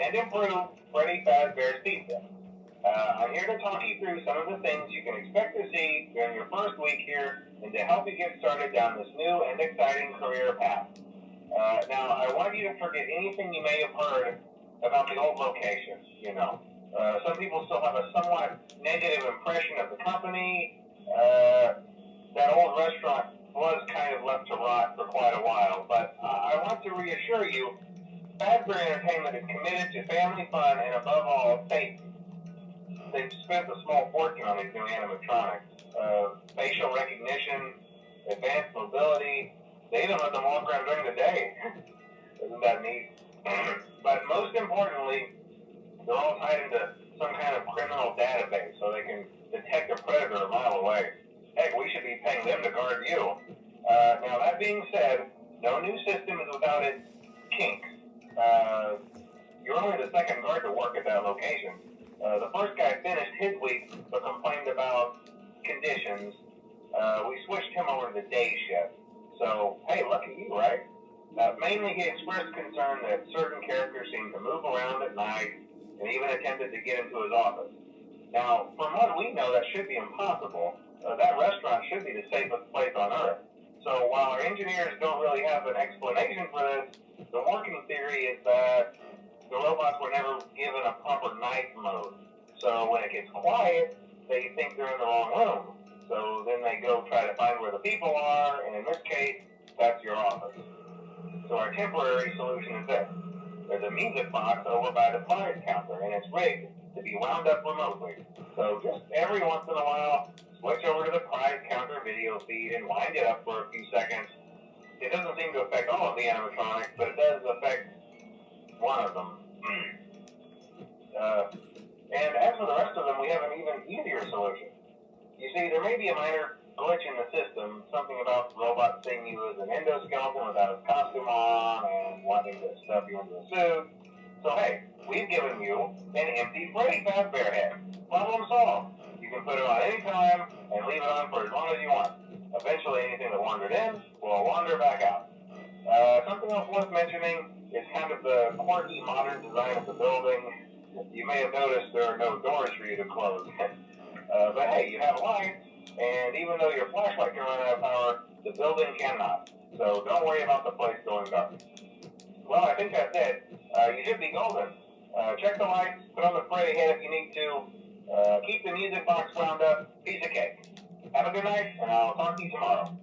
and improve Freddy Fazbear's Pizza. I'm here to talk you through some of the things you can expect to see during your first week here and to help you get started down this new and exciting career path. Now, I want you to forget anything you may have heard about the old location, some people still have a somewhat negative impression of the company. That old restaurant was kind of left to rot for quite a while, but I want to reassure you, Fazbear Entertainment is committed to family fun and above all, safety. They've spent a small fortune on these new animatronics. Facial recognition, advanced mobility, they even let them walk around during the day. Isn't that neat? But most importantly, they're all tied into some kind of criminal database so they can detect a predator a mile away. Heck, we should be paying them to guard you. Now, that being said, no new system is without its kinks. You're only the second guard to work at that location. The first guy finished his week but complained about conditions. We switched him over to the day shift. So, hey, lucky you, right? Mainly he expressed concern that certain characters seemed to move around at night and even attempted to get into his office. Now, from what we know, that should be impossible. That restaurant should be the safest place on Earth. So while our engineers don't really have an explanation for this, the working theory is that the robots were never given a proper night mode. So when it gets quiet, they think they're in the wrong room. So then they go try to find where the people are, and in this case, that's your office. So our temporary solution is this. There's a music box over by the prize counter, and it's rigged to be wound up remotely. So just every once in a while, switch over to the prize counter video feed and wind it up for a few seconds. It doesn't seem to affect all of the animatronics, but it does affect one of them. And as for the rest of them, we have an even easier solution. You see, there may be a minor glitch in the system, something about robots seeing you as an endoskeleton without his costume on and wanting to stuff you into a suit. So hey, we've given you an empty Freddy Fazbear head. Problem solved. You can put it on any time and leave it on for as long as you want. Eventually anything that wandered in will wander back out. Something else worth mentioning is kind of the quirky modern design of the building. You may have noticed there are no doors for you to close. But hey, you have lights, and even though your flashlight can run out of power, the building cannot. So don't worry about the place going dark. Well, I think that's it. You should be golden. Check the lights, put on the Freddy head if you need to. Keep the music box wound up. Piece of cake. Have a good night, and I'll talk to you tomorrow.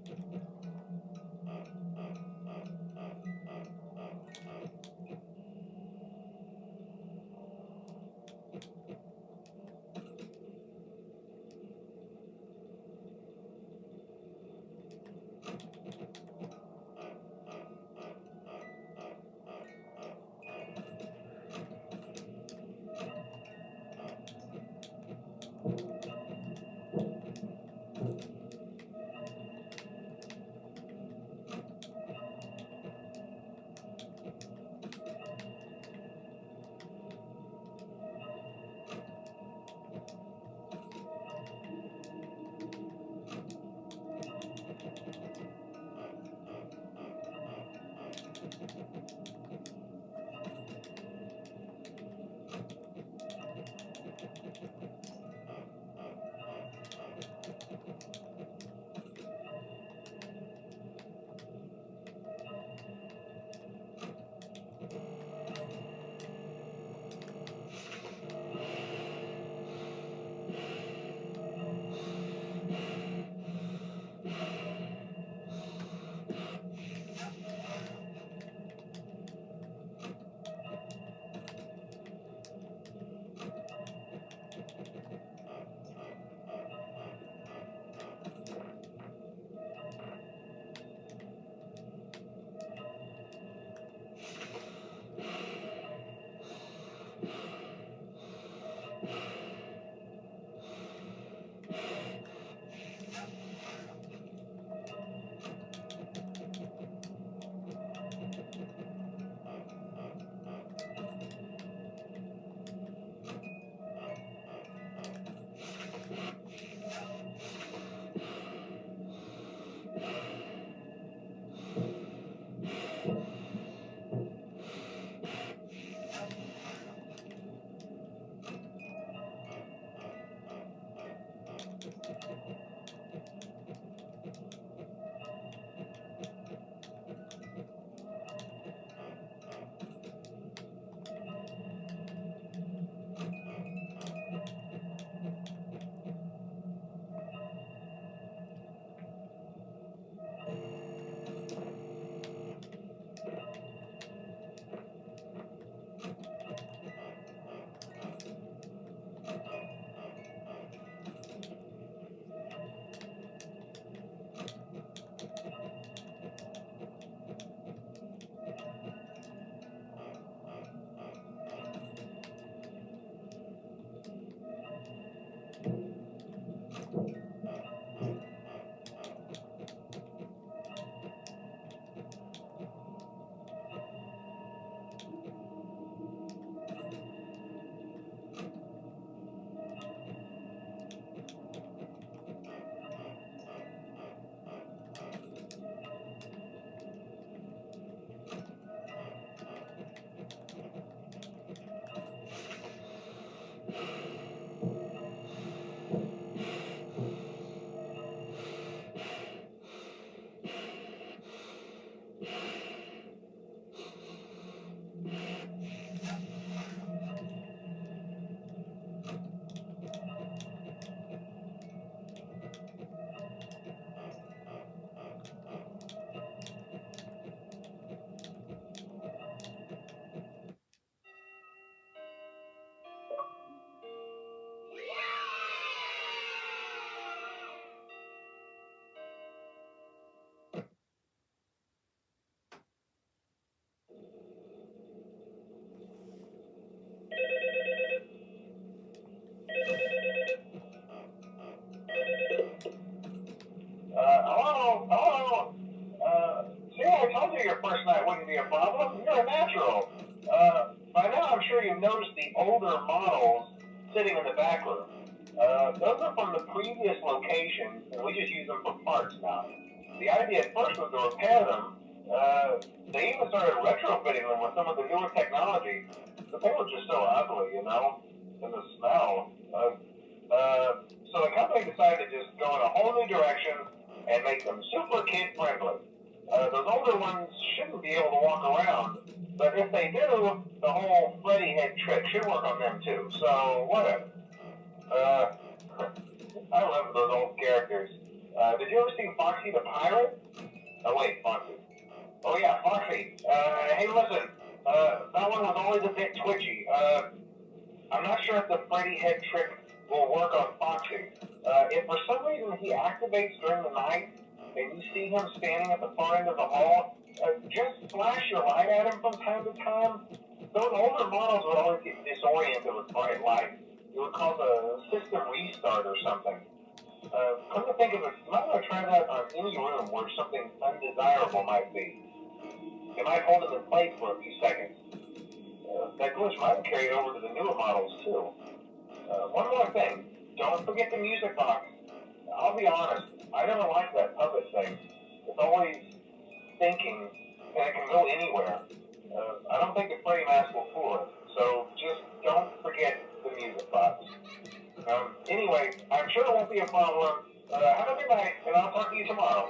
older models sitting in the back room. Those are from the previous location, and we just use them for parts now. The idea at first was to repair them. They even started retrofitting them with some of the newer technology, but they were just so ugly, and the smell. So the company decided to just go in a whole new direction and make them super kid friendly. Those older ones shouldn't be able to walk around, but if they do, the whole Freddy head trick should work on them too. So whatever. I love those old characters. Did you ever see Foxy the Pirate? Oh wait, Foxy. Oh yeah, Foxy. Hey listen, that one was always a bit twitchy. I'm not sure if the Freddy head trick will work on Foxy. If for some reason he activates during the night and you see him standing at the far end of the hall, just flash your light at him from time to time. Those older models would always get disoriented with bright light. It would cause a system restart or something. Come to think of it, you might want to try that on any room where something undesirable might be. It might hold him in place for a few seconds. That glitch might carry over to the newer models too. One more thing, don't forget the music box. I'll be honest, I never liked that puppet thing. It's always thinking, and it can go anywhere. I don't think the Freddy mask will fool it, so just don't forget the music box. Anyway, I'm sure it won't be a problem. Have a good night, and I'll talk to you tomorrow.